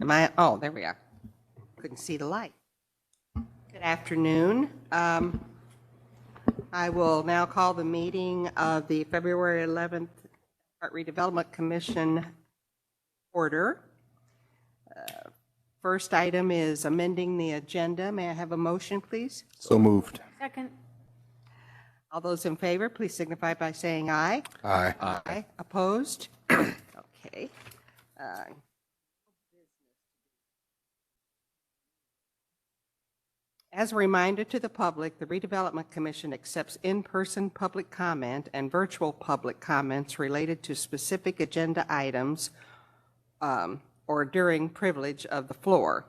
Am I? Oh, there we are. Couldn't see the light. Good afternoon. I will now call the meeting of the February 11th Redevelopment Commission order. First item is amending the agenda. May I have a motion, please? So moved. Second. All those in favor, please signify by saying aye. Aye. Aye. Opposed? Okay. As a reminder to the public, the Redevelopment Commission accepts in-person public comment and virtual public comments related to specific agenda items or during privilege of the floor.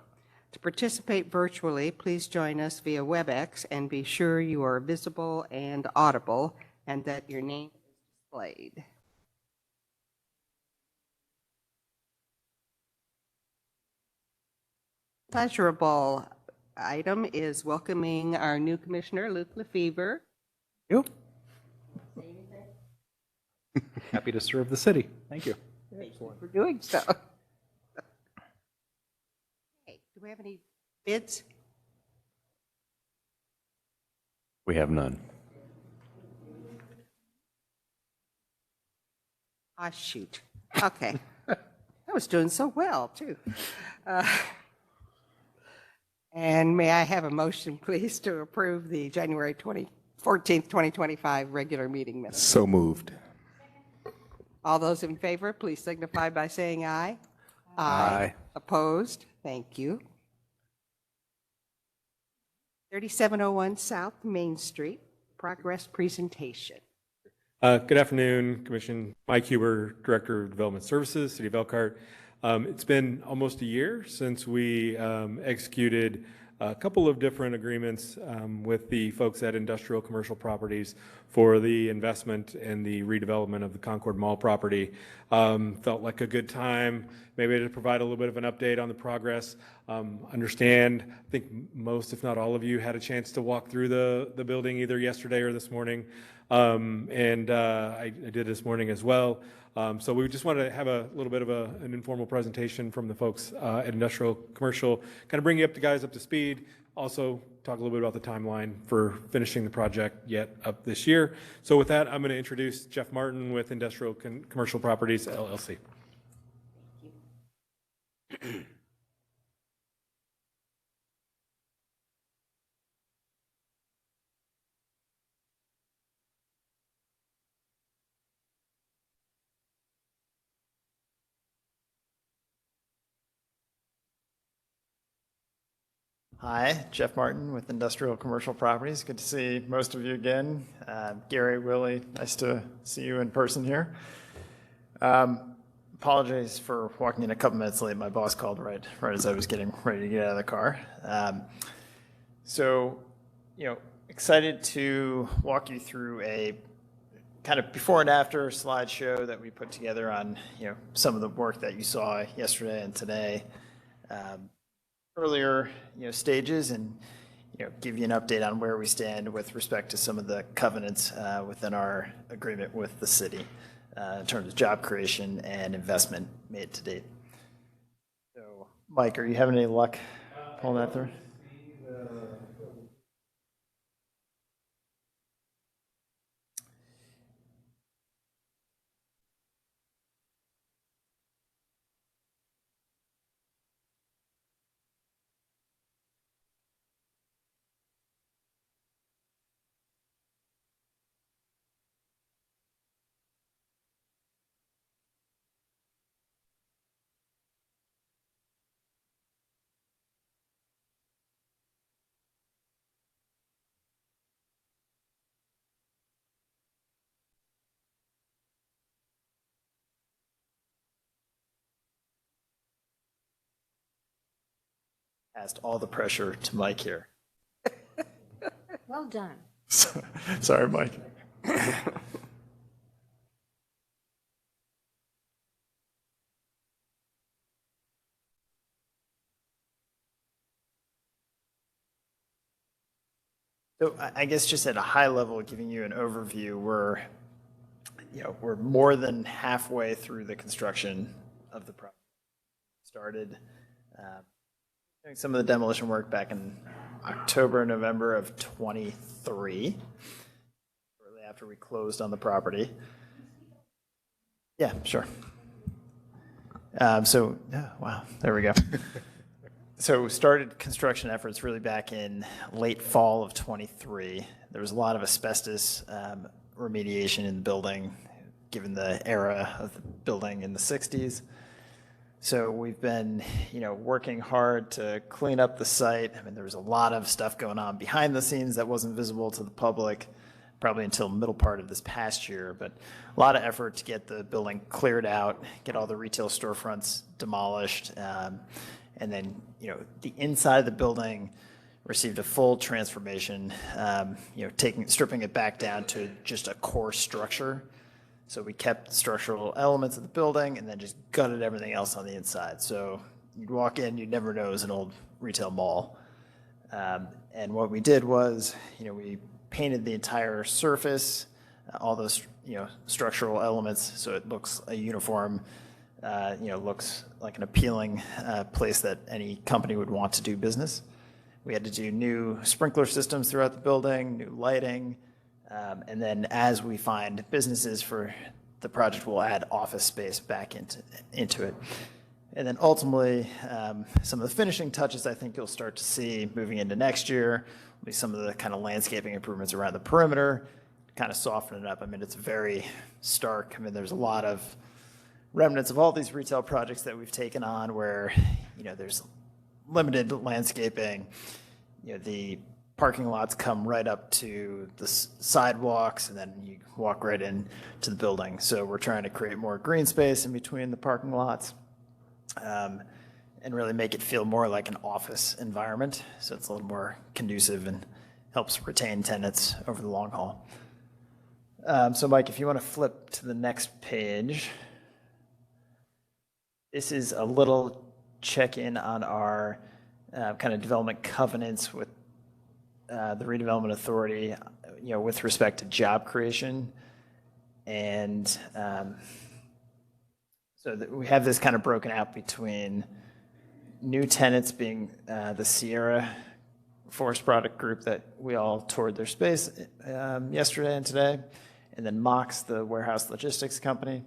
To participate virtually, please join us via WebEx and be sure you are visible and audible and that your name is displayed. Pleasurable item is welcoming our new commissioner, Luke Lefevre. You? Happy to serve the city. Thank you. Thank you for doing so. Okay, do we have any bids? We have none. Ah, shoot. Okay. I was doing so well, too. And may I have a motion, please, to approve the January 14th, 2025 regular meeting minutes? So moved. All those in favor, please signify by saying aye. Aye. Opposed? Thank you. 3701 South Main Street, progress presentation. Good afternoon, Commission. Mike Huber, Director of Development Services, City of Elkhart. It's been almost a year since we executed a couple of different agreements with the folks at Industrial Commercial Properties for the investment and the redevelopment of the Concord Mall property. Felt like a good time maybe to provide a little bit of an update on the progress. Understand, I think most, if not all of you, had a chance to walk through the building either yesterday or this morning. I did this morning as well. So we just wanted to have a little bit of an informal presentation from the folks at Industrial Commercial, kind of bring you guys up to speed. Also talk a little bit about the timeline for finishing the project yet up this year. So with that, I'm going to introduce Jeff Martin with Industrial Commercial Properties, LLC. Thank you. Hi, Jeff Martin with Industrial Commercial Properties. Good to see most of you again. Gary, Willie, nice to see you in person here. Apologize for walking in a couple minutes late. My boss called right as I was getting ready to get out of the car. Excited to walk you through a kind of before and after slideshow that we put together on, some of the work that you saw yesterday and today. Earlier stages and give you an update on where we stand with respect to some of the covenants within our agreement with the city in terms of job creation and investment made to date. So Mike, are you having any luck pulling that through? Passed all the pressure to Mike here. Well done. Sorry, Mike. So I guess just at a high level, giving you an overview, we're more than halfway through the construction of the project. Started Doing some of the demolition work back in October, November of 23, shortly after we closed on the property. Yeah, sure. Wow, there we go. So we started construction efforts really back in late fall of 23. There was a lot of asbestos remediation in the building, given the era of the building in the 60s. So we've been, working hard to clean up the site. I mean, there was a lot of stuff going on behind the scenes that wasn't visible to the public, probably until middle part of this past year, but a lot of effort to get the building cleared out, get all the retail storefronts demolished, and then, the inside of the building received a full transformation, stripping it back down to just a core structure. So we kept the structural elements of the building and then just gutted everything else on the inside. So you'd walk in, you'd never know it was an old retail mall. And what we did was, we painted the entire surface, all those, structural elements, so it looks a uniform, looks like an appealing place that any company would want to do business. We had to do new sprinkler systems throughout the building, new lighting, and then as we find businesses for the project, we'll add office space back into it. And then ultimately, some of the finishing touches I think you'll start to see moving into next year will be some of the kind of landscaping improvements around the perimeter, kind of soften it up. I mean, it's very stark. I mean, there's a lot of remnants of all these retail projects that we've taken on where, there's limited landscaping. The parking lots come right up to the sidewalks, and then you walk right in to the building. So we're trying to create more green space in between the parking lots, and really make it feel more like an office environment. So it's a little more conducive and helps retain tenants over the long haul. So Mike, if you want to flip to the next page, this is a little check-in on our kind of development covenants with the Redevelopment Authority, with respect to job creation. And so we have this kind of broken out between new tenants being the Sierra Forest Product Group that we all toured their space yesterday and today, and then Mox, the warehouse logistics company.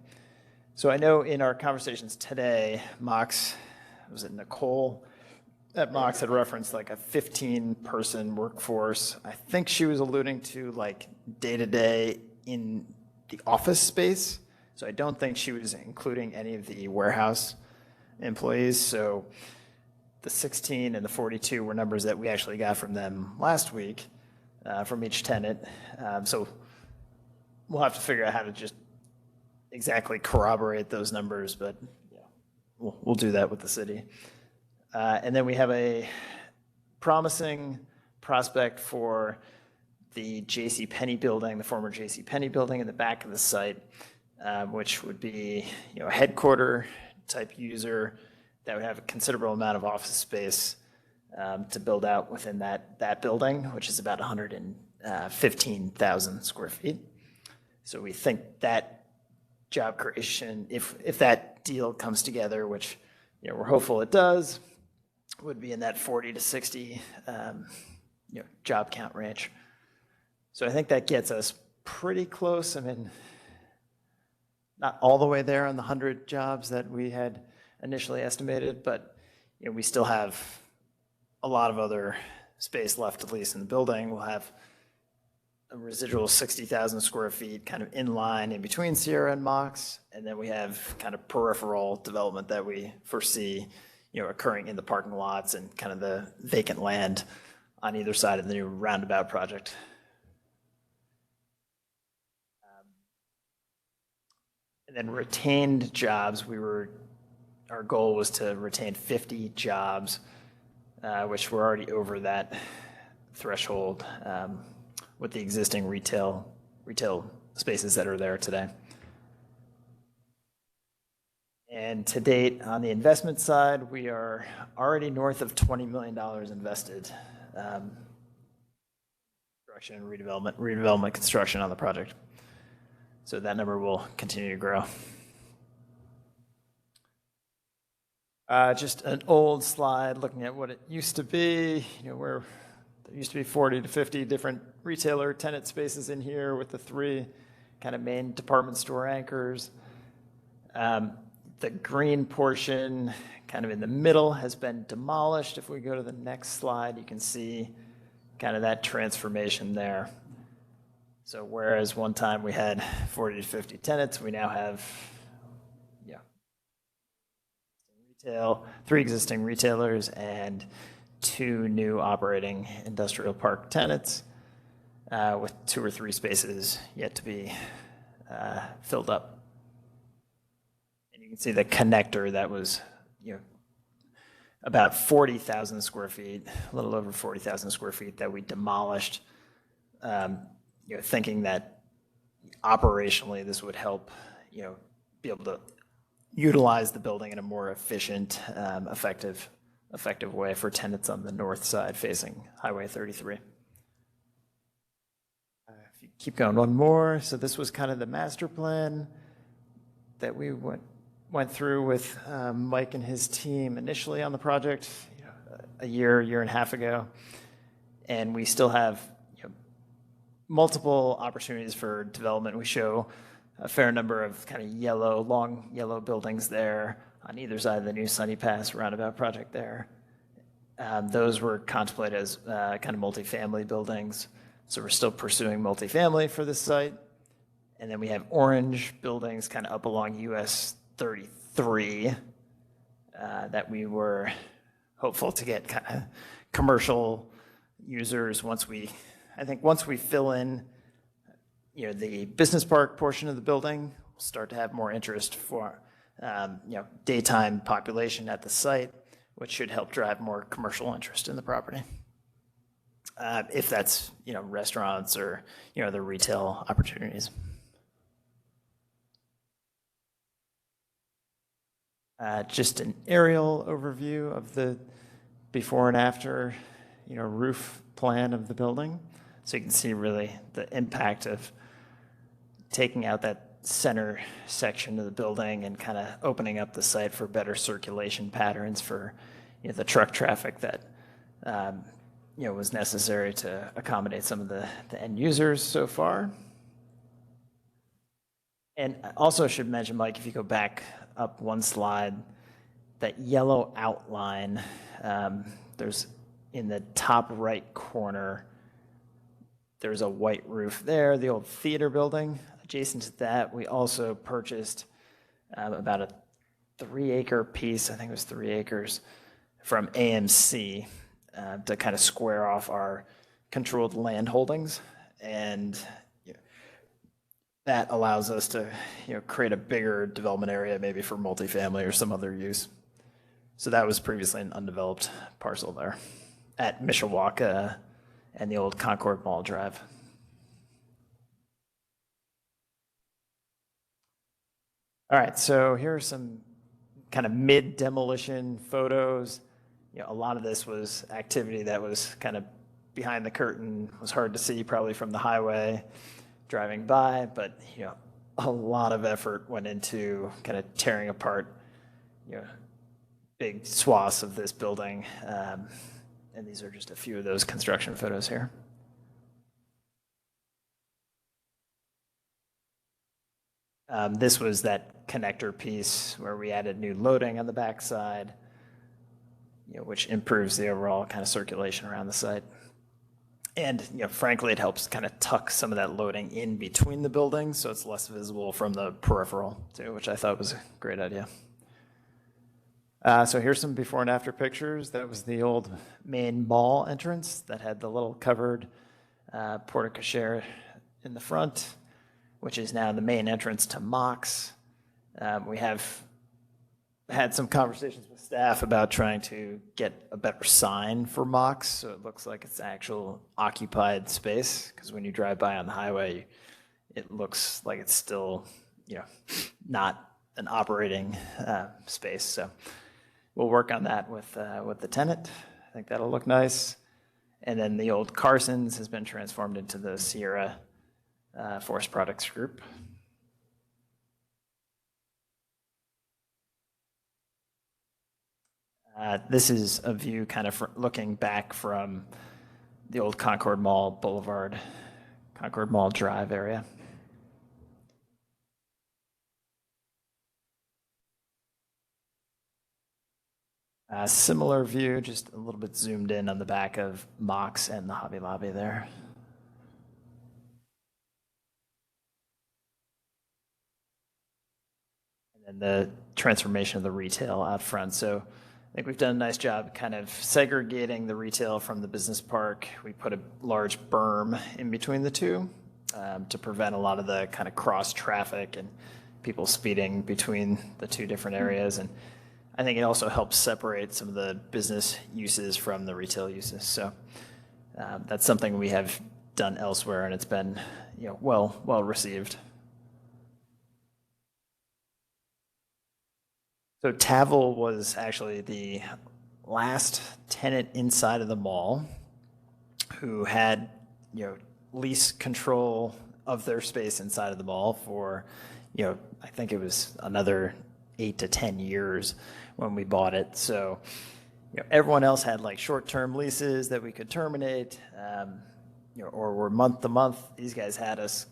So I know in our conversations today, Mox, was it Nicole at Mox had referenced like a 15-person workforce. I think she was alluding to like day-to-day in the office space. So I don't think she was including any of the warehouse employees. So the 16 and the 42 were numbers that we actually got from them last week from each tenant. So we'll have to figure out how to just exactly corroborate those numbers, but yeah, we'll do that with the city. And then we have a promising prospect for the JCPenney building, the former JCPenney building in the back of the site, which would be a headquarter type user that would have a considerable amount of office space to build out within that building, which is about 115,000 square feet. So we think that job creation, if that deal comes together, which we're hopeful it does, would be in that 40 to 60 job count range. So I think that gets us pretty close. I mean, not all the way there on the 100 jobs that we had initially estimated, but we still have a lot of other space left to lease in the building. We'll have a residual 60,000 square feet kind of in line in between Sierra and Mox, and then we have kind of peripheral development that we foresee occurring in the parking lots and kind of the vacant land on either side of the new roundabout project. And then retained jobs, our goal was to retain 50 jobs, which we're already over that threshold with the existing retail spaces that are there today. And to date, on the investment side, we are already north of $20 million invested. Construction, redevelopment construction on the project. So that number will continue to grow. Just an old slide looking at what it used to be, where there used to be 40 to 50 different retailer tenant spaces in here with the 3 kind of main department store anchors. The green portion kind of in the middle has been demolished. If we go to the next slide, you can see kind of that transformation there. So whereas one time we had 40 to 50 tenants, we now have 3 existing retailers and 2 new operating industrial park tenants with 2 or 3 spaces yet to be filled up. And you can see the connector that was about 40,000 square feet, a little over 40,000 square feet that we demolished, thinking that operationally this would help be able to utilize the building in a more efficient, effective way for tenants on the north side facing Highway 33. If you keep going one more, so this was kind of the master plan that we went through with Mike and his team initially on the project a year and a half ago, and we still have multiple opportunities for development. We show a fair number of kind of long yellow buildings there on either side of the new Sunny Pass roundabout project there. Those were contemplated as kind of multifamily buildings, so we're still pursuing multifamily for this site. And then we have orange buildings kind of up along US 33 that we were hopeful to get kind of commercial users once we fill in the business park portion of the building, we'll start to have more interest for daytime population at the site, which should help drive more commercial interest in the property. If that's restaurants or the retail opportunities. Just an aerial overview of the before and after roof plan of the building, so you can see really the impact of taking out that center section of the building and kind of opening up the site for better circulation patterns for the truck traffic that was necessary to accommodate some of the end users so far. And I also should mention, Mike, if you go back up one slide, that yellow outline, there's in the top right corner, there's a white roof there, the old theater building. Adjacent to that, we also purchased about a 3-acre piece, I think it was 3 acres, from AMC to kind of square off our controlled land holdings. And that allows us to create a bigger development area, maybe for multifamily or some other use. So that was previously an undeveloped parcel there at Mishawaka and the old Concord Mall Drive. All right, so here are some kind of mid-demolition photos. A lot of this was activity that was kind of behind the curtain, was hard to see probably from the highway driving by, but a lot of effort went into kind of tearing apart big swaths of this building. And these are just a few of those construction photos here. This was that connector piece where we added new loading on the backside, which improves the overall kind of circulation around the site. And frankly, it helps kind of tuck some of that loading in between the buildings, so it's less visible from the peripheral too, which I thought was a great idea. So here's some before and after pictures. That was the old main mall entrance that had the little covered porte cochere in the front, which is now the main entrance to Mox. We have had some conversations with staff about trying to get a better sign for Mox, so it looks like it's actual occupied space, because when you drive by on the highway, it looks like it's still, not an operating space. So we'll work on that with the tenant. I think that'll look nice. And then the old Carson's has been transformed into the Sierra Forest Products Group. This is a view kind of looking back from the old Concord Mall Boulevard, Concord Mall Drive area. Similar view, just a little bit zoomed in on the back of Mox and the Hobby Lobby there. And the transformation of the retail out front. So I think we've done a nice job kind of segregating the retail from the business park. We put a large berm in between the two to prevent a lot of the kind of cross traffic and people speeding between the two different areas. And I think it also helps separate some of the business uses from the retail uses. So that's something we have done elsewhere, and it's been well received. So Tavel was actually the last tenant inside of the mall who had lease control of their space inside of the mall for I think it was another 8 to 10 years when we bought it. So everyone else had like short-term leases that we could terminate, or were month to month. These guys had us.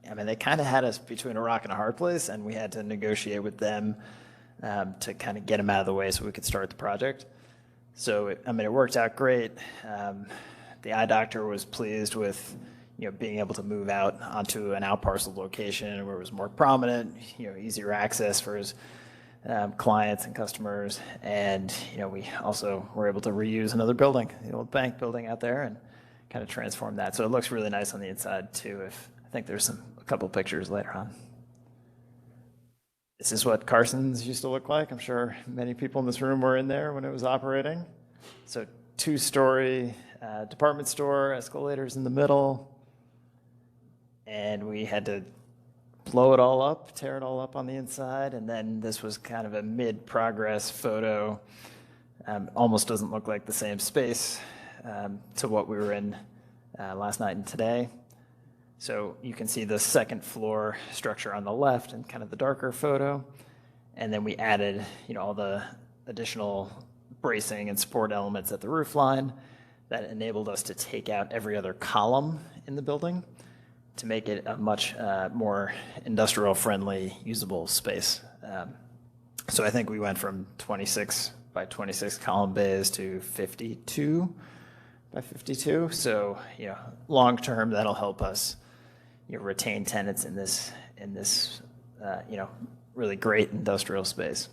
I mean, they kind of had us between a rock and a hard place, and we had to negotiate with them to kind of get them out of the way so we could start the project. So, it worked out great. The eye doctor was pleased with, being able to move out onto an out parcel location where it was more prominent, easier access for his clients and customers. And, we also were able to reuse another building, the old bank building out there, and kind of transform that. So it looks really nice on the inside too. I think there's a couple pictures later on. This is what Carson's used to look like. I'm sure many people in this room were in there when it was operating. So 2-story department store, escalators in the middle. And we had to blow it all up, tear it all up on the inside. And then this was kind of a mid-progress photo. Almost doesn't look like the same space to what we were in last night and today. So you can see the second floor structure on the left and kind of the darker photo. And then we added, all the additional bracing and support elements at the roof line that enabled us to take out every other column in the building to make it a much more industrial friendly, usable space. So I think we went from 26 by 26 column bays to 52 by 52. So, long term, that'll help us retain tenants in this really great industrial space.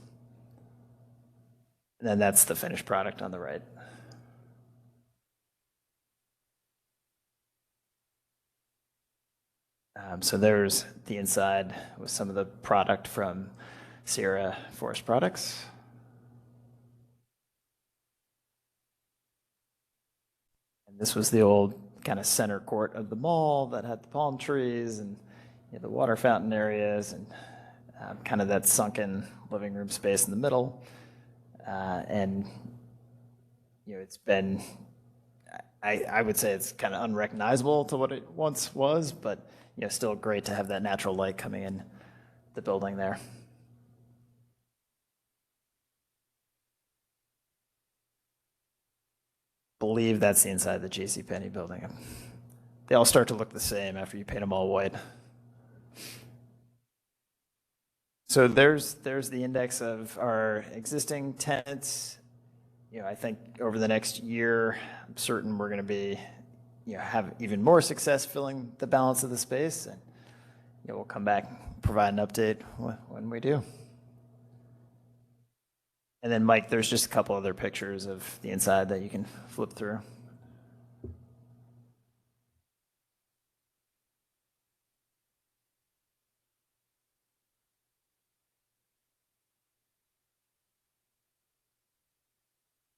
And then that's the finished product on the right. So there's the inside with some of the product from Sierra Forest Products. And this was the old kind of center court of the mall that had the palm trees and the water fountain areas and kind of that sunken living room space in the middle. And it's been, I would say it's kind of unrecognizable to what it once was, but still great to have that natural light coming in the building there. Believe that's the inside of the JCPenney building. They all start to look the same after you paint them all white. So there's the index of our existing tenants. I think over the next year, I'm certain we're going to be, have even more success filling the balance of the space, and we'll come back and provide an update when we do. And then, Mike, there's just a couple other pictures of the inside that you can flip through.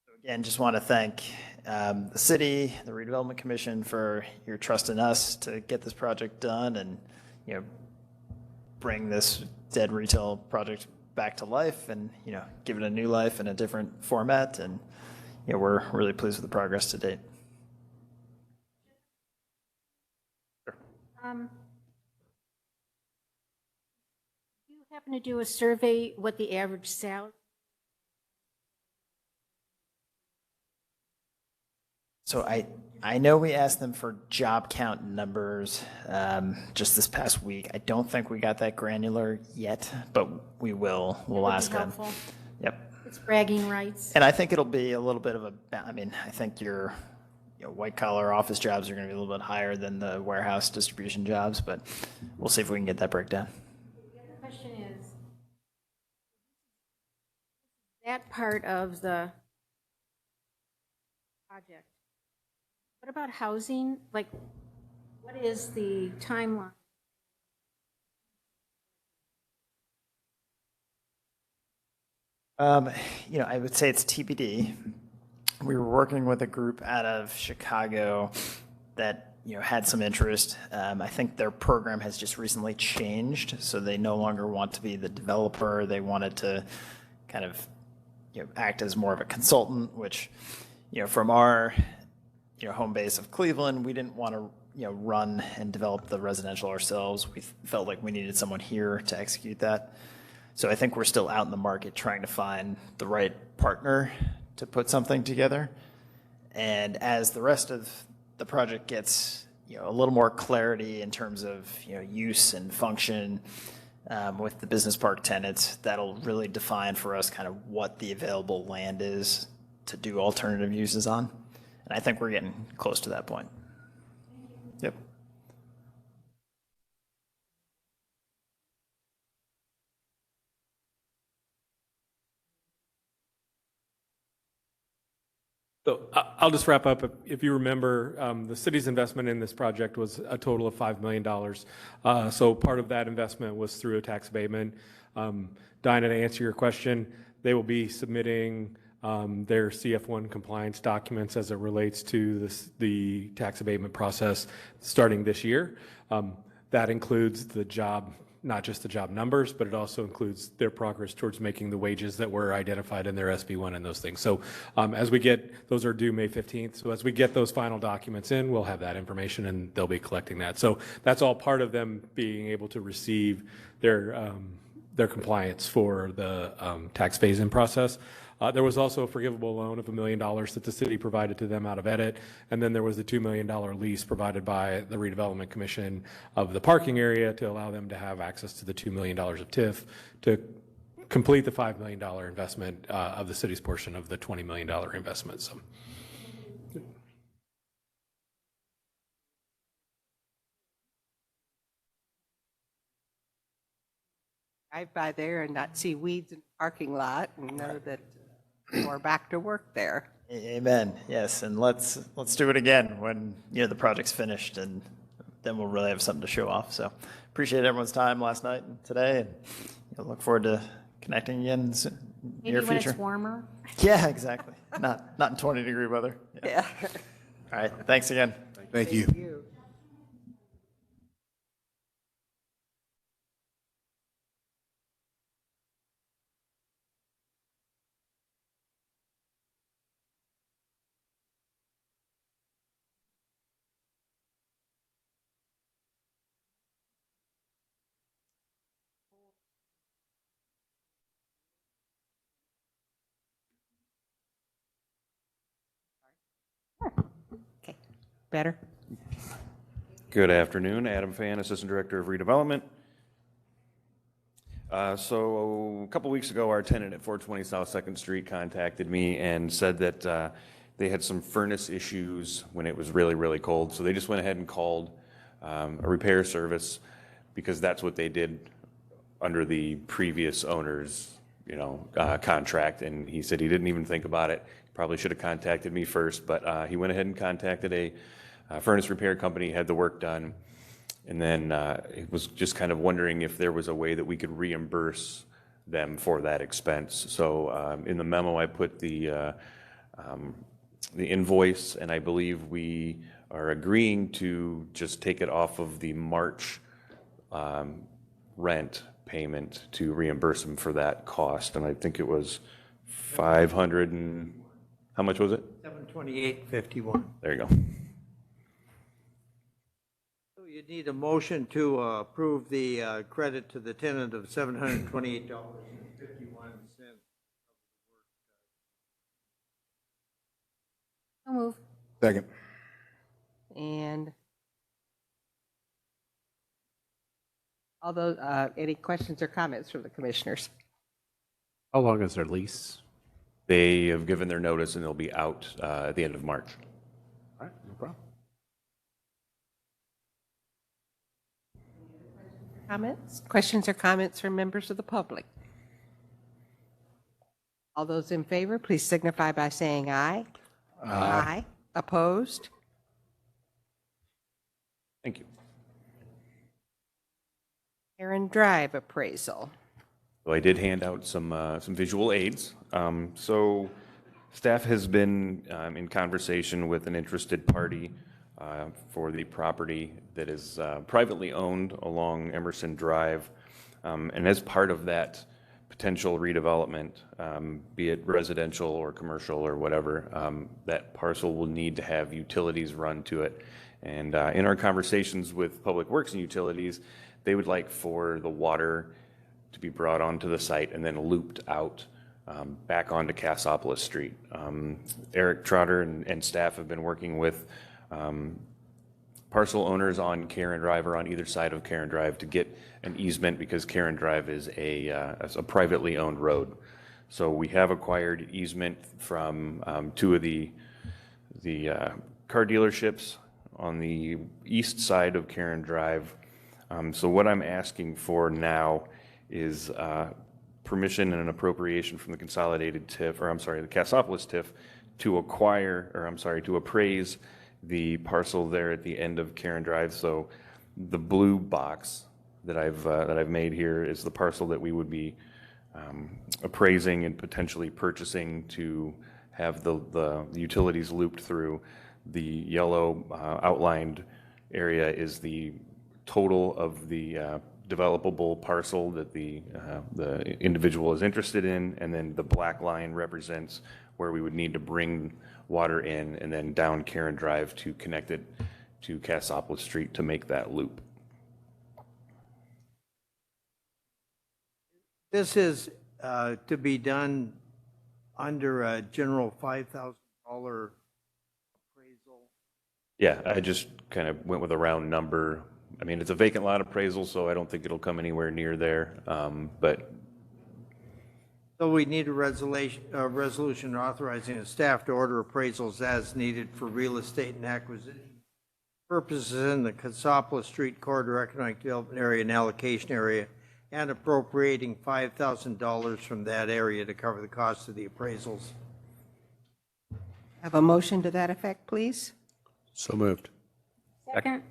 So again, just want to thank the city, the Redevelopment Commission for your trust in us to get this project done and bring this dead retail project back to life and give it a new life in a different format, and we're really pleased with the progress to date. Do you happen to do a survey what the average salary? So I know we asked them for job count numbers just this past week. I don't think we got that granular yet, but we will. We'll Would be ask them. helpful. Yep. It's bragging rights. And I think it'll be a little bit of I mean, I think your white collar office jobs are going to be a little bit higher than the warehouse distribution jobs, but we'll see if we can get that breakdown. The other question is, that part of the project, what about housing? Like, what is the timeline? I would say it's TBD. We were working with a group out of Chicago that had some interest. I think their program has just recently changed, so they no longer want to be the developer. They wanted to kind of act as more of a consultant, which from our home base of Cleveland, we didn't want to run and develop the residential ourselves. We felt like we needed someone here to execute that. So I think we're still out in the market trying to find the right partner to put something together. And as the rest of the project gets a little more clarity in terms of use and function with the business park tenants, that'll really define for us kind of what the available land is to do alternative uses on. And I think we're getting close to that point. Yep. So I'll just wrap up. If you remember, the city's investment in this project was a total of $5 million. So part of that investment was through a tax abatement. Dinah, to answer your question, they will be submitting their CF1 compliance documents as it relates to the tax abatement process starting this year. That includes the job, not just the job numbers, but it also includes their progress towards making the wages that were identified in their SB1 and those things. So as we get, those are due May 15th. So as we get those final documents in, we'll have that information and they'll be collecting that. So that's all part of them being able to receive their compliance for the tax phase-in process. There was also a forgivable loan of $1 million that the city provided to them out of edit. And then there was the $2 million lease provided by the Redevelopment Commission of the parking area to allow them to have access to the $2 million of TIF to complete the $5 million investment of the city's portion of the $20 million investment. So. Drive by there and not see weeds in the parking lot and know that we're back to work there. Amen. Yes, and let's do it again when the project's finished, and then we'll really have something to show off. So appreciate everyone's time last night and today, and look forward to connecting again in the near Maybe when future. it's warmer. Yeah, exactly. Not in 20-degree weather. Yeah. All right. Thanks again. Thank you. You. Okay. Better? Good afternoon, Adam Fan, Assistant Director of Redevelopment. So a couple weeks ago, our tenant at 420 South 2nd Street contacted me and said that they had some furnace issues when it was really, really cold. So they just went ahead and called a repair service because that's what they did under the previous owner's, contract. And he said he didn't even think about it. Probably should have contacted me first, but he went ahead and contacted a furnace repair company, had the work done, and then it was just kind of wondering if there was a way that we could reimburse them for that expense. So in the memo, I put the invoice, and I believe we are agreeing to just take it off of the March rent payment to reimburse them for that cost. And I think it was 500 and, how much was it? $728.51. There you go. So you need a motion to approve the credit to the tenant of $728.51. I'll move. Second. And although, any questions or comments from the commissioners? How long is their lease? They have given their notice and they'll be out at the end of March. All right, no problem. Comments? Questions or comments from members of the public? All those in favor, please signify by saying aye. Aye. Opposed? Thank you. Aaron Drive appraisal. So I did hand out some visual aids. So staff has been in conversation with an interested party for the property that is privately owned along Emerson Drive. And as part of that potential redevelopment, be it residential or commercial or whatever, that parcel will need to have utilities run to it. And in our conversations with Public Works and Utilities, they would like for the water to be brought onto the site and then looped out back onto Cassopolis Street. Eric Trotter and staff have been working with parcel owners on Karen Drive or on either side of Karen Drive to get an easement because Karen Drive is a privately owned road. So we have acquired easement from two of the car dealerships on the east side of Karen Drive. So what I'm asking for now is permission and an appropriation from the consolidated TIF, or I'm sorry, the Cassopolis TIF, to acquire, or I'm sorry, to appraise the parcel there at the end of Karen Drive. So the blue box that I've made here is the parcel that we would be appraising and potentially purchasing to have the utilities looped through. The yellow outlined area is the total of the developable parcel that the individual is interested in, and then the black line represents where we would need to bring water in and then down Karen Drive to connect it to Cassopolis Street to make that loop. This is to be done under a general $5,000 appraisal. Yeah, I just kind of went with a round number. I mean, it's a vacant lot appraisal, so I don't think it'll come anywhere near there. But So we need a resolution authorizing the staff to order appraisals as needed for real estate and acquisition purposes in the Cassopolis Street Corridor Economic Development Area and Allocation Area, and appropriating $5,000 from that area to cover the cost of the appraisals. Have a motion to that effect, please? So moved. Second.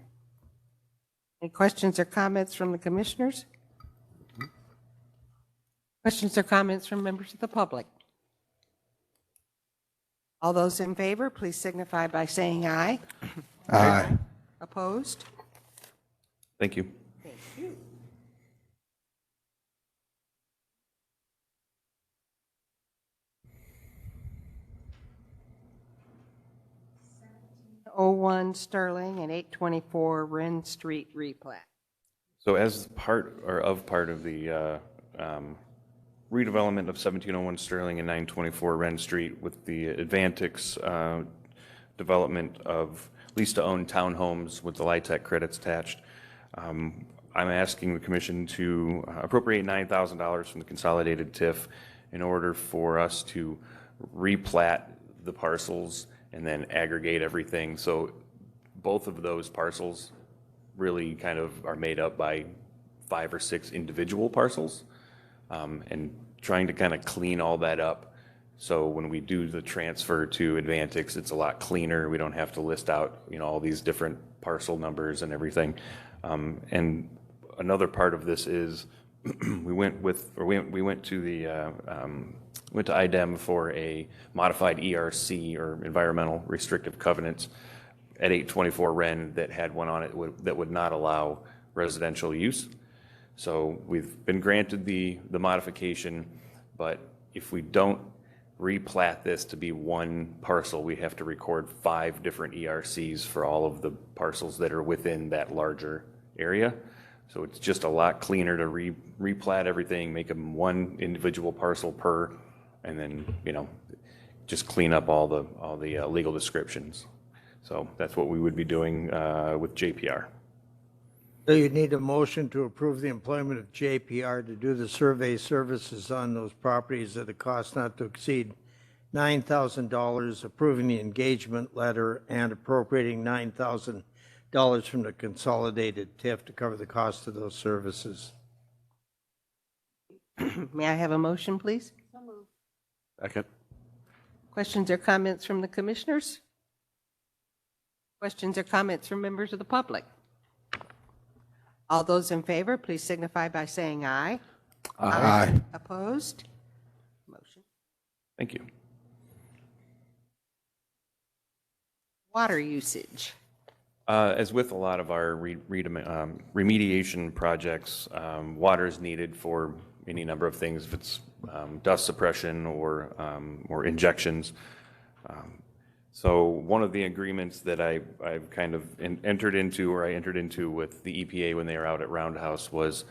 Any questions or comments from the commissioners? Questions or comments from members of the public? All those in favor, please signify by saying aye. Aye. Opposed? thank you. Thank you. '01 Sterling and 824 Wren Street replat. So as part of the redevelopment of 1701 Sterling and 924 Wren Street with the Advantix development of lease-to-own townhomes with the LIHTC credits attached, I'm asking the commission to appropriate $9,000 from the consolidated TIF in order for us to replat the parcels and then aggregate everything. So both of those parcels really kind of are made up by 5 or 6 individual parcels, and trying to kind of clean all that up. So when we do the transfer to Advantix, it's a lot cleaner. We don't have to list out, all these different parcel numbers and everything. And another part of this is we went to IDEM for a modified ERC, or environmental restrictive covenants, at 824 Wren that had one on it that would not allow residential use. So we've been granted the modification, but if we don't replat this to be one parcel, we have to record 5 different ERCs for all of the parcels that are within that larger area. So it's just a lot cleaner to replat everything, make them one individual parcel per, and then, just clean up all the legal descriptions. So that's what we would be doing with JPR. So you need a motion to approve the employment of JPR to do the survey services on those properties at a cost not to exceed $9,000, approving the engagement letter and appropriating $9,000 from the consolidated TIF to cover the cost of those services. May I have a motion, please? Second. Questions or comments from the commissioners? Questions or comments from members of the public? All those in favor, please signify by saying aye. Aye. Opposed? Motion. Thank you. Water usage. As with a lot of our remediation projects, water is needed for any number of things, if it's dust suppression or injections. So one of the agreements that I've kind of entered into with the EPA when they were out at Roundhouse was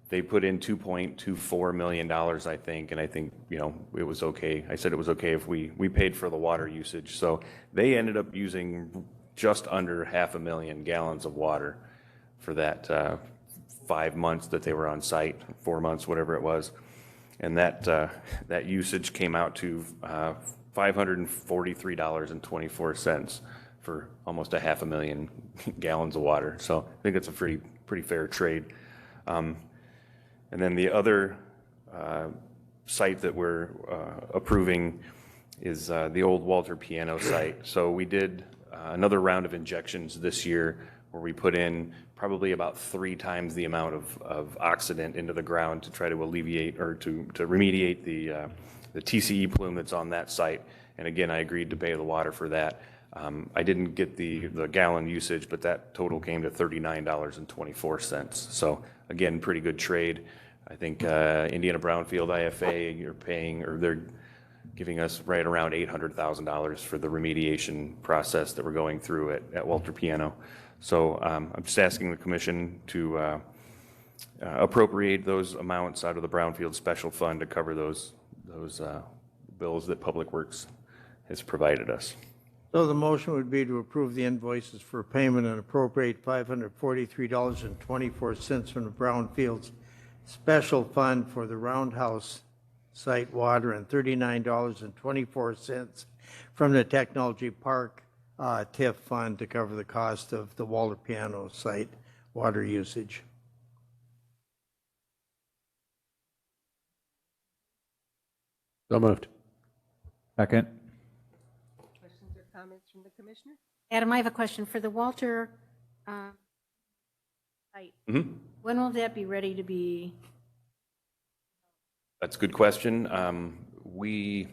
they put in $2.24 million, I think, and I think, it was okay. I said it was okay if we paid for the water usage. So they ended up using just under 500,000 gallons of water for that 5 months that they were on site, 4 months, whatever it was. And that usage came out to $543.24 for almost 500,000 gallons of water. So I think it's a pretty fair trade. And then the other site that we're approving is the old Walter Piano site. So we did another round of injections this year where we put in probably about 3 times the amount of oxidant into the ground to try to alleviate or to remediate the TCE plume that's on that site. And again, I agreed to pay the water for that. I didn't get the gallon usage, but that total came to $39.24. So again, pretty good trade. I think Indiana Brownfield IFA, you're paying, or they're giving us right around $800,000 for the remediation process that we're going through at Walter Piano. So I'm just asking the commission to appropriate those amounts out of the Brownfield Special Fund to cover those bills that Public Works has provided us. So the motion would be to approve the invoices for payment and appropriate $543.24 from the Brownfields Special Fund for the Roundhouse site water and $39.24 from the Technology Park TIF fund to cover the cost of the Walter Piano site water usage. So moved. Second. Questions or comments from the commissioner? Adam, I have a question for the Walter site. When will that be ready to be? That's a good question. We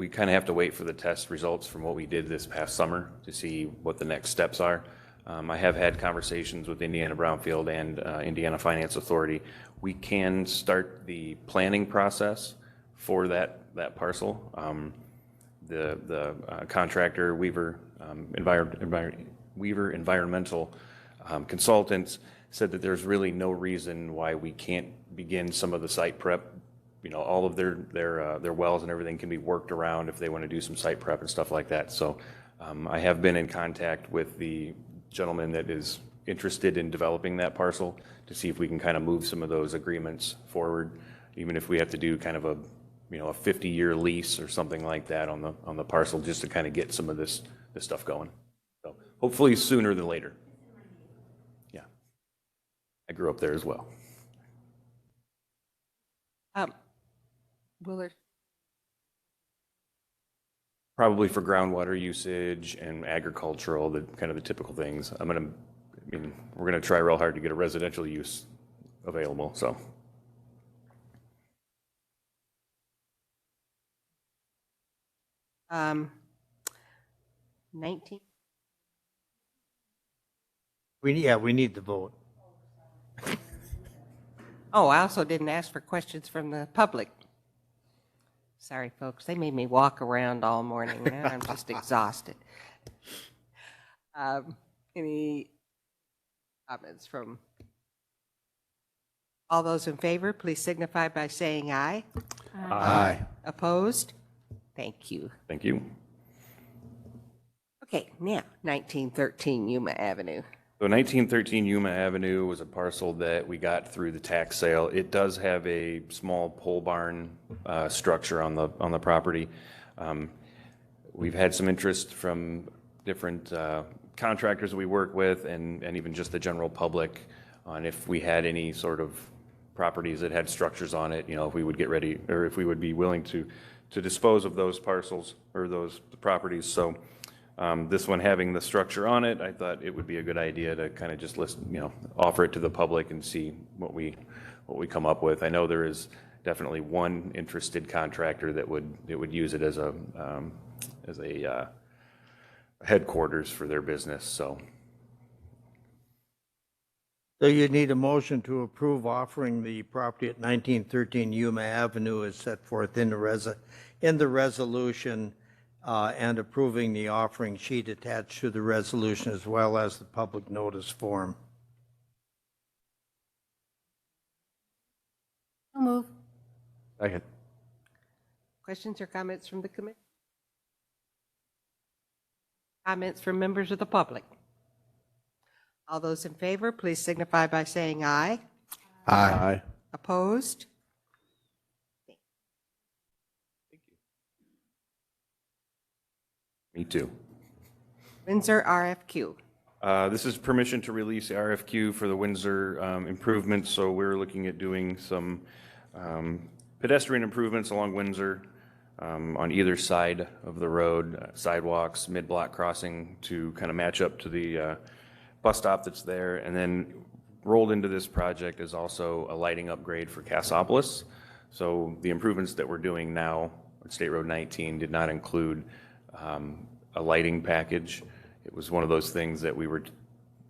kind of have to wait for the test results from what we did this past summer to see what the next steps are. I have had conversations with Indiana Brownfield and Indiana Finance Authority. We can start the planning process for that parcel. The contractor, Weaver Environmental Consultants, said that there's really no reason why we can't begin some of the site prep. All of their wells and everything can be worked around if they want to do some site prep and stuff like that. So I have been in contact with the gentleman that is interested in developing that parcel to see if we can kind of move some of those agreements forward, even if we have to do kind of a 50-year lease or something like that on the parcel, just to kind of get some of this stuff going. So hopefully sooner than later. Yeah, I grew up there as well. Will there? Probably for groundwater usage and agricultural, the kind of the typical things. We're gonna try real hard to get a residential use available. So. 19. We need the vote. Oh, I also didn't ask for questions from the public. Sorry, folks, they made me walk around all morning. Now I'm just exhausted. Any comments from all those in favor? Please signify by saying aye. Aye. Opposed? Thank you. Thank you. Okay, now, 1913 Yuma Avenue. So 1913 Yuma Avenue was a parcel that we got through the tax sale. It does have a small pole barn structure on the property. We've had some interest from different contractors that we work with and even just the general public on if we had any sort of properties that had structures on it, you know, if we would get ready or if we would be willing to dispose of those parcels or those properties. So this one having the structure on it, I thought it would be a good idea to kind of just list, you know, offer it to the public and see what we come up with. I know there is definitely one interested contractor that would use it as a headquarters for their business. So you need a motion to approve offering the property at 1913 Yuma Avenue as set forth in the resolution, and approving the offering sheet attached to the resolution as well as the public notice form. So move. Second. Questions or comments from the committee? Comments from members of the public? All those in favor, please signify by saying aye. Aye. Opposed? me too. Windsor RFQ. This is permission to release the RFQ for the Windsor improvements. So we're looking at doing some pedestrian improvements along Windsor on either side of the road, sidewalks, mid-block crossing to kind of match up to the bus stop that's there. And then rolled into this project is also a lighting upgrade for Cassopolis. So the improvements that we're doing now on State Road 19 did not include a lighting package. It was one of those things that we were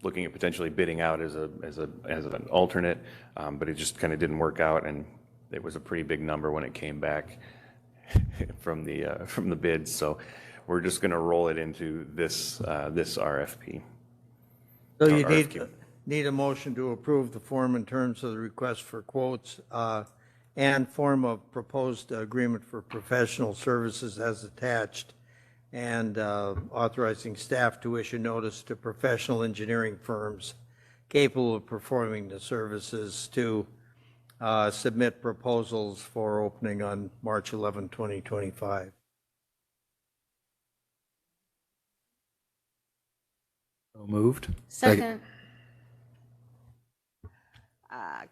looking at potentially bidding out as an alternate, but it just kind of didn't work out, and it was a pretty big number when it came back from the bids. So we're just going to roll it into this RFP. So you RFQ. need a motion to approve the form in terms of the request for quotes and form of proposed agreement for professional services as attached, and authorizing staff to issue notice to professional engineering firms capable of performing the services to submit proposals for opening on March 11, 2025. So moved. Second.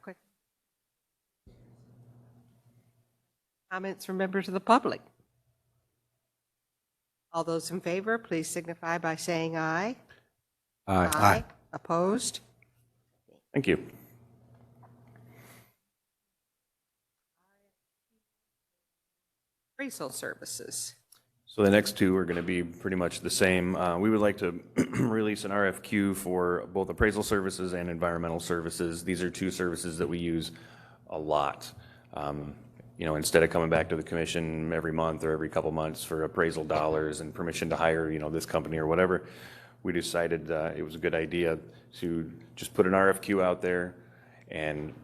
Quick comments from members of the public? All those in favor, please signify by saying aye. Aye. Opposed? Thank you. Appraisal services. So the next two are going to be pretty much the same. We would like to release an RFQ for both appraisal services and environmental services. These are two services that we use a lot. You know, instead of coming back to the commission every month or every couple months for appraisal dollars and permission to hire, you know, this company or whatever, we decided it was a good idea to just put an RFQ out there and,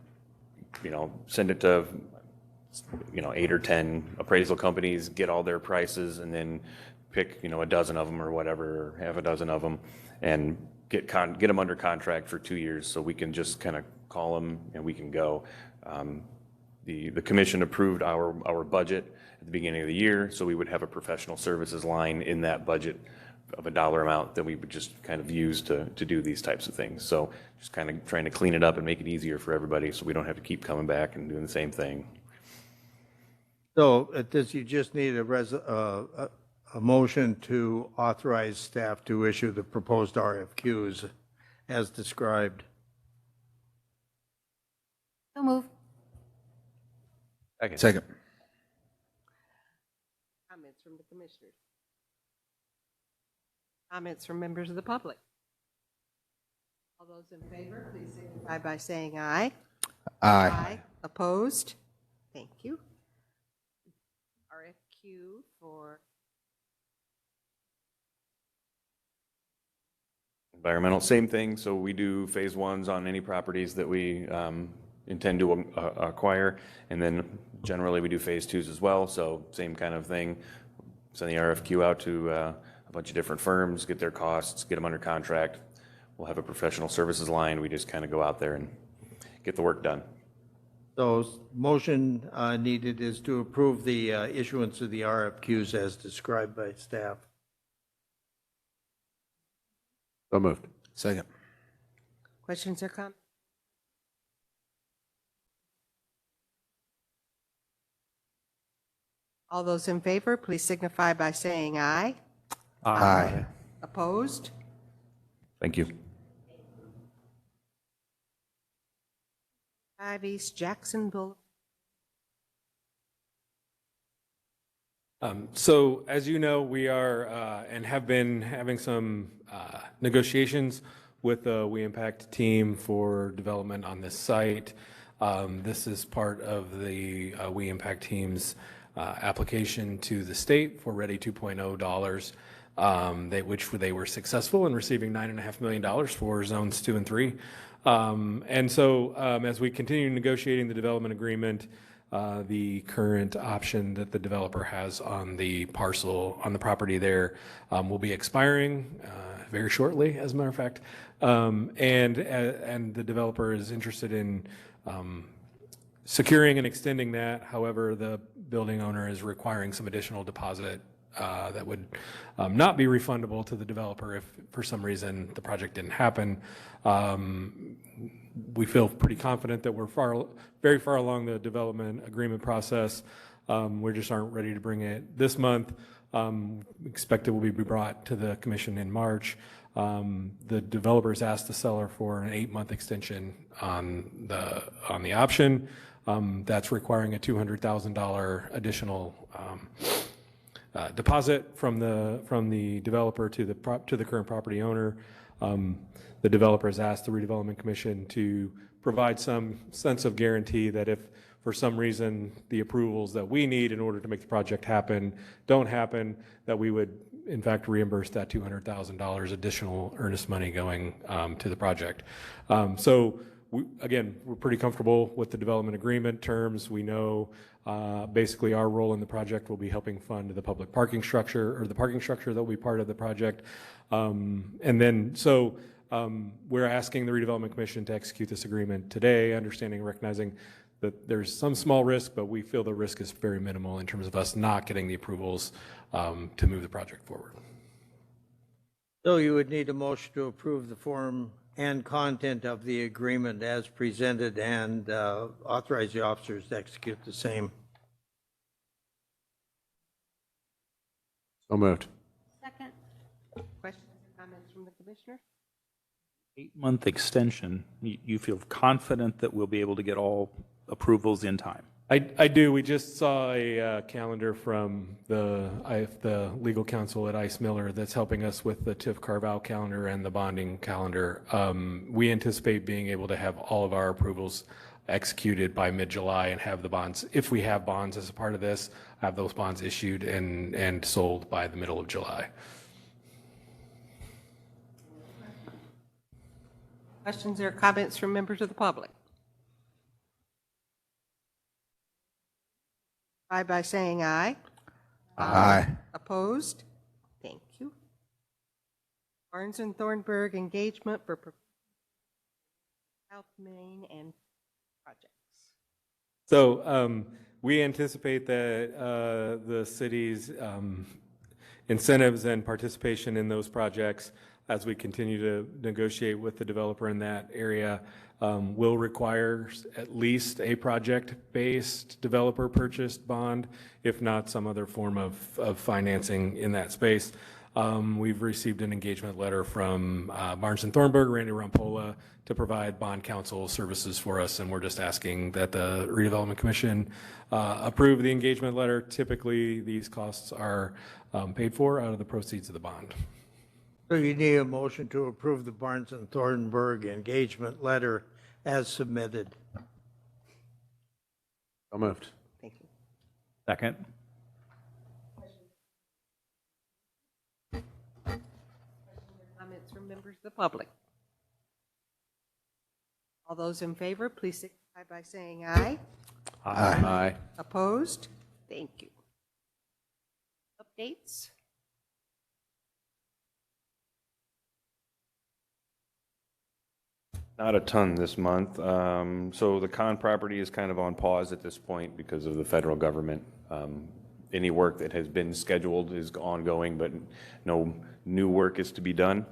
you know, send it to, you know, 8 or 10 appraisal companies, get all their prices, and then pick, you know, a dozen of them or whatever, or half a dozen of them, and get them under contract for 2 years so we can just kind of call them and we can go. The commission approved our budget at the beginning of the year, so we would have a professional services line in that budget of a dollar amount that we would just kind of use to do these types of things. So just kind of trying to clean it up and make it easier for everybody so we don't have to keep coming back and doing the same thing. So at this, you just need a motion to authorize staff to issue the proposed RFQs as described. So move. Second. Comments from the commissioners? Comments from members of the public? All those in favor, please signify by saying aye. Aye. Opposed? Thank you. RFQ for Environmental, same thing. So we do phase ones on any properties that we intend to acquire, and then generally we do phase twos as well. So same kind of thing. Send the RFQ out to a bunch of different firms, get their costs, get them under contract. We'll have a professional services line. We just kind of go out there and get the work done. So motion needed is to approve the issuance of the RFQs as described by staff. So moved. Second. Questions or comments? All those in favor, please signify by saying aye. Aye. Opposed? Thank you. 5 East Jacksonville. So as you know, we are and have been having some negotiations with the We Impact team for development on this site. This is part of the We Impact team's application to the state for Ready 2.0 dollars, which they were successful in receiving $9.5 million for zones 2 and 3. And so as we continue negotiating the development agreement, the current option that the developer has on the parcel, on the property there, will be expiring very shortly, as a matter of fact. And the developer is interested in securing and extending that. However, the building owner is requiring some additional deposit that would not be refundable to the developer if for some reason the project didn't happen. We feel pretty confident that we're very far along the development agreement process. We just aren't ready to bring it this month. Expect it will be brought to the commission in March. The developers asked the seller for an 8-month extension on the option. That's requiring a $200,000 additional deposit from the developer to the current property owner. The developers asked the Redevelopment Commission to provide some sense of guarantee that if for some reason the approvals that we need in order to make the project happen don't happen, that we would in fact reimburse that $200,000 additional earnest money going to the project. So we're pretty comfortable with the development agreement terms. We know basically our role in the project will be helping fund the public parking structure, or the parking structure that will be part of the project. We're asking the Redevelopment Commission to execute this agreement today, understanding and recognizing that there's some small risk, but we feel the risk is very minimal in terms of us not getting the approvals to move the project forward. So you would need a motion to approve the form and content of the agreement as presented and authorize the officers to execute the same. So moved. Second. Questions or comments from the commissioner? 8-month extension. You feel confident that we'll be able to get all approvals in time? I do. We just saw a calendar from the legal counsel at Ice Miller that's helping us with the TIF carve-out calendar and the bonding calendar. We anticipate being able to have all of our approvals executed by mid-July and have the bonds, if we have bonds as a part of this, have those bonds issued and sold by the middle of July. Questions or comments from members of the public? By saying aye. Aye. Opposed? Thank you. Barnes and Thornburg engagement for South Main and projects. So we anticipate that the city's incentives and participation in those projects, as we continue to negotiate with the developer in that area, will require at least a project-based developer-purchased bond, if not some other form of financing in that space. We've received an engagement letter from Barnes and Thornburg, Randy Rampola, to provide bond counsel services for us, and we're just asking that the Redevelopment Commission approve the engagement letter. Typically, these costs are paid for out of the proceeds of the bond. So you need a motion to approve the Barnes and Thornburg engagement letter as submitted. So moved. Thank you. Second. Comments from members of the public? All those in favor, please signify by saying aye. Aye. Opposed? Thank you. Updates? Not a ton this month. So the Con property is kind of on pause at this point because of the federal government. Any work that has been scheduled is ongoing, but no new work is to be done.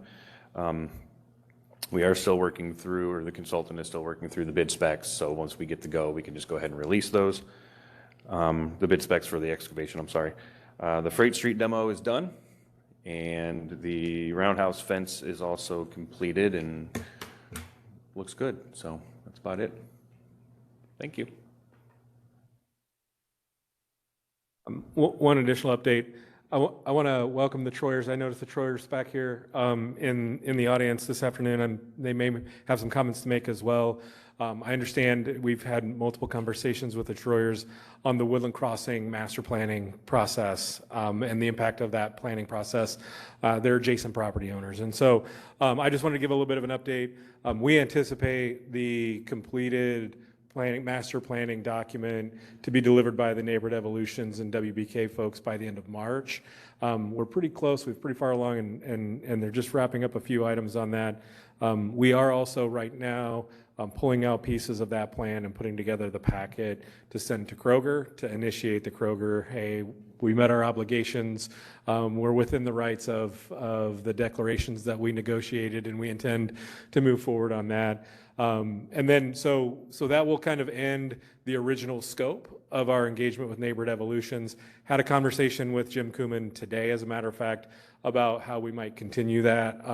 We are still working through, or the consultant is still working through the bid specs. So once we get to go, we can just go ahead and release those. The bid specs for the excavation, I'm sorry. The Freight Street demo is done, and the roundhouse fence is also completed and looks good. So that's about it. Thank you. One additional update. I want to welcome the Troyers. I noticed the Troyers back here in the audience this afternoon, and they may have some comments to make as well. I understand we've had multiple conversations with the Troyers on the Woodland Crossing master planning process and the impact of that planning process. They're adjacent property owners. And so I just wanted to give a little bit of an update. We anticipate the completed master planning document to be delivered by the Neighborhood Evolutions and WBK folks by the end of March. We're pretty close, we're pretty far along, and they're just wrapping up a few items on that. We are also right now pulling out pieces of that plan and putting together the packet to send to Kroger, to initiate the Kroger, hey, we met our obligations, we're within the rights of the declarations that we negotiated, and we intend to move forward on that. And then, so that will kind of end the original scope of our engagement with Neighborhood Evolutions. Had a conversation with Jim Kuman today, as a matter of fact, about how we might continue that,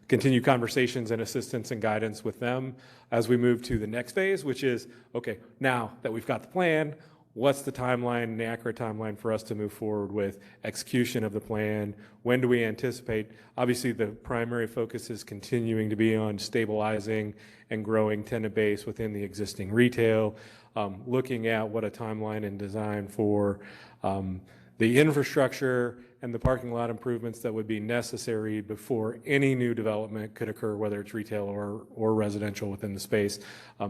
continue conversations and assistance and guidance with them as we move to the next phase, which is, okay, now that we've got the plan, what's the timeline, the accurate timeline for us to move forward with execution of the plan? When do we anticipate? Obviously, the primary focus is continuing to be on stabilizing and growing tenant base within the existing retail, looking at what a timeline and design for the infrastructure and the parking lot improvements that would be necessary before any new development could occur, whether it's retail or residential within the space.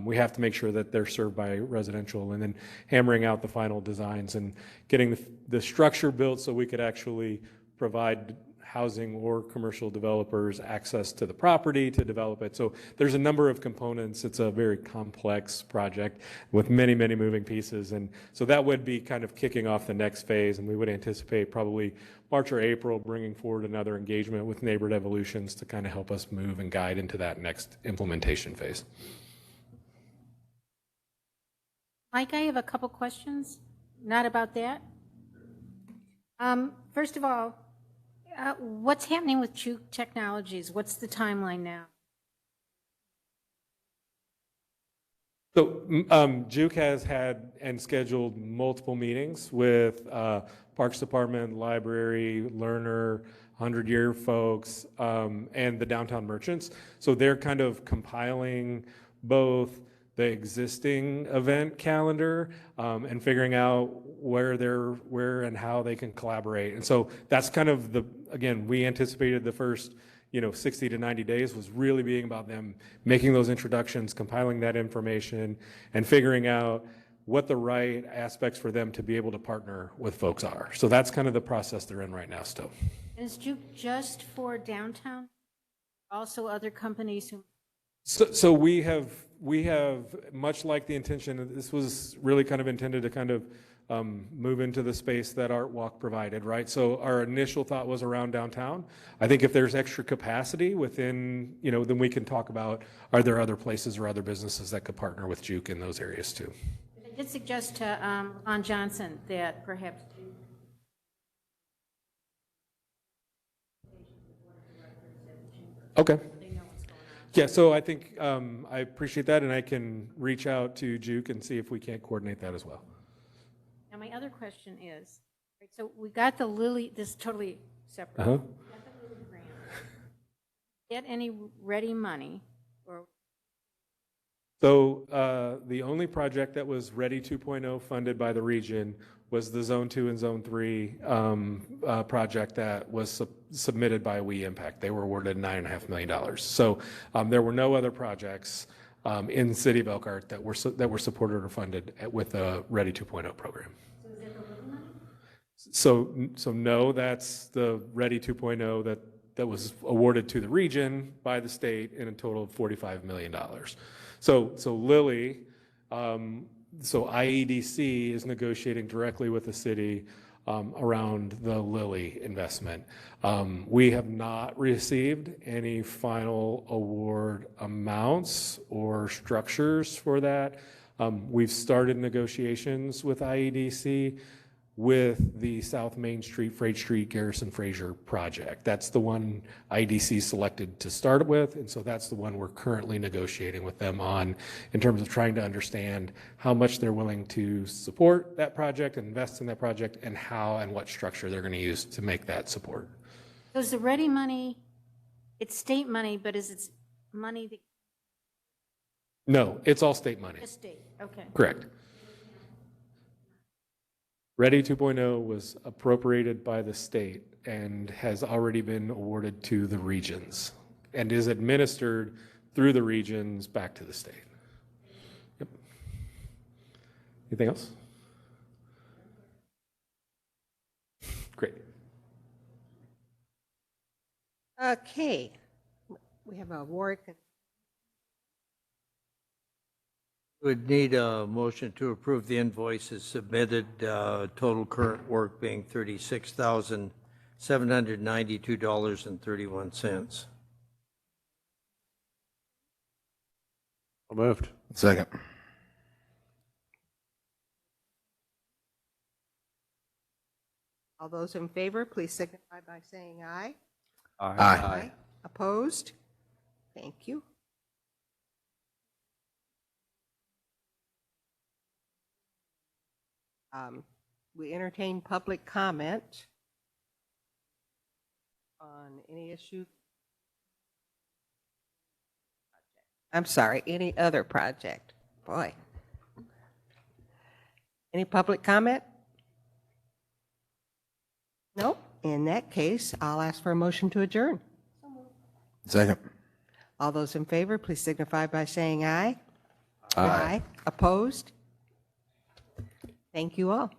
We have to make sure that they're served by residential, and then hammering out the final designs and getting the structure built so we could actually provide housing or commercial developers access to the property to develop it. So there's a number of components. It's a very complex project with many, many moving pieces. And so that would be kind of kicking off the next phase. And we would anticipate probably March or April bringing forward another engagement with Neighborhood Evolutions to kind of help us move and guide into that next implementation phase. Mike, I have a couple questions, not about that. First of all, what's happening with Juke Technologies? What's the timeline now? So Juke has had and scheduled multiple meetings with Parks Department, Library, Learner, 100-Year folks, and the downtown merchants. So they're kind of compiling both the existing event calendar and figuring out where and how they can collaborate. And so that's kind of again, we anticipated the first 60 to 90 days was really being about them making those introductions, compiling that information, and figuring out what the right aspects for them to be able to partner with folks are. So that's kind of the process they're in right now still. And is Juke just for downtown? Also other companies who... So we have much like the intention, this was really kind of intended to kind of move into the space that Art Walk provided, right? So our initial thought was around downtown. I think if there's extra capacity within, then we can talk about, are there other places or other businesses that could partner with Juke in those areas too? I did suggest to Lon Johnson that perhaps... Okay. Yeah, so I think I appreciate that, and I can reach out to Juke and see if we can't coordinate that as well. Now, my other question is, right, so we got the Lilly, this is totally separate. Uh-huh. We got the Lilly grant. Get any ready money? Or So the only project that was Ready 2.0 funded by the region was the Zone 2 and Zone 3 project that was submitted by We Impact. They were awarded $9.5 million. So there were no other projects in the city of Elkhart that were supported or funded with a Ready 2.0 program. so is it the Lilly money? So no, that's the Ready 2.0 that was awarded to the region by the state in a total of $45 million. So Lilly, so IEDC is negotiating directly with the city around the Lilly investment. We have not received any final award amounts or structures for that. We've started negotiations with IEDC with the South Main Street, Freight Street, Garrison Fraser project. That's the one IEDC selected to start with, and so that's the one we're currently negotiating with them on in terms of trying to understand how much they're willing to support that project and invest in that project, and how and what structure they're going to use to make that support. So is the ready money, it's state money, but is it money that, No, it's all state money. the state, okay. Correct. Ready 2.0 was appropriated by the state and has already been awarded to the regions and is administered through the regions back to the state. Yep. Anything else? Great. Okay, we have a Warwick. Would need a motion to approve the invoices submitted, total current work being $36,792.31. So moved. Second. All those in favor, please signify by saying aye. Aye. Opposed? Thank you. We entertain public comment on any issue. I'm sorry, any other project. Boy. Any public comment? Nope. In that case, I'll ask for a motion to adjourn. Second. All those in favor, please signify by saying aye. Aye. Opposed? Thank you all.